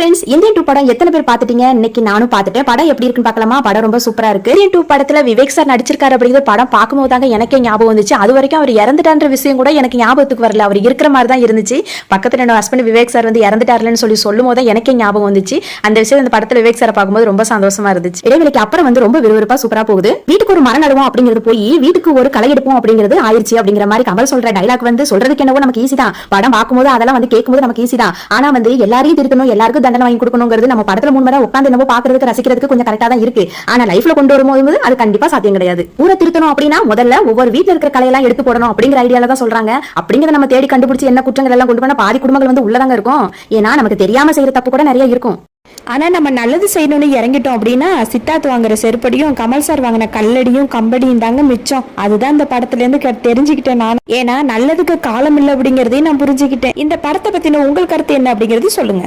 Friends, Indian 2 படம் எத்தனை பேர் பார்த்துட்டீங்க? இன்னைக்கு நானும் பார்த்துட்டேன். படம் எப்படி இருக்குன்னு பார்க்கலாமா? படம் ரொம்ப சூப்பரா இருக்கு. இந்தியன் 2 படத்துல விவேக் சார் நடிச்சிருக்காரு அப்படிங்கிற படம் பார்க்கும்போது தாங்க எனக்கே ஞாபகம் வந்துச்சு. அது வரைக்கும் அவர் இறந்துட்டான்ற விஷயம் கூட எனக்கு ஞாபகத்துக்கு வரல. அவர் இருக்கிற மாதிரி தான் இருந்துச்சு. பக்கத்துல என்னோட ஹஸ்பண்ட் விவேக் சார் வந்து இறந்துட்டாருன்னு சொல்லும் போது எனக்கே ஞாபகம் வந்துச்சு. அந்த விஷயம் அந்த படத்துல விவேக் சாரை பார்க்கும்போது ரொம்ப சந்தோஷமா இருந்துச்சு. இடைவெளிக்கு அப்புறம் வந்து ரொம்ப விறுவிறுப்பா சூப்பரா போகுது. வீட்டுக்கு ஒரு மரம் நடுவோம் அப்படிங்கிறது போய் வீட்டுக்கு ஒரு களை எடுப்போம் அப்படிங்கிறது ஆயிடுச்சு அப்படிங்கிற மாதிரி கமல் சொல்ற டைலாக் வந்து சொல்றதுக்கு என்னவோ நமக்கு ஈஸி தான். படம் பார்க்கும்போது அதெல்லாம் வந்து கேட்கும்போது நமக்கு ஈஸி தான். ஆனா வந்து எல்லாரையும் திருத்தணும், எல்லாருக்கும் தண்டனை வாங்கி கொடுக்கணுங்கிறது நம்ம படத்துல 3 மணி நேரம் உட்கார்ந்து நம்ம பாக்குறதுக்கு ரசிக்கிறதுக்கு கொஞ்சம் கரெக்டா தான் இருக்கு. ஆனா லைஃப்ல கொண்டு வரும்போது அது கண்டிப்பா சாத்தியம் கிடையாது. ஊரை திருத்தணும் அப்படின்னா முதல்ல ஒவ்வொரு வீட்டுல இருக்கிற கலையெல்லாம் எடுத்து போடணும் அப்படிங்கிற ஐடியால தான் சொல்றாங்க. அப்படிங்கறத நம்ம தேடி கண்டுபிடிச்சு என்ன குற்றங்கள் எல்லாம் கொண்டு போனா பாதி குடும்பங்கள் வந்து உள்ளதாங்க இருக்கும். ஏன்னா நமக்கு தெரியாம செய்யற தப்பு கூட நிறைய இருக்கும். ஆனா நம்ம நல்லது செய்யணும்னு இறங்கிட்டோம் அப்படின்னா சித்தார்த் வாங்குற செருப்படியும் கமல் சார் வாங்கின கல்லடியும் கம்படியும் தாங்க மிச்சம். அதுதான் இந்த படத்துல இருந்து தெரிஞ்சுக்கிட்டேன் நான். ஏன்னா நல்லதுக்கு காலம் இல்லை அப்படிங்கறதையும் நான் புரிஞ்சுக்கிட்டேன். இந்த படத்தை பத்தின உங்கள் கருத்து என்ன அப்படிங்கறது சொல்லுங்க.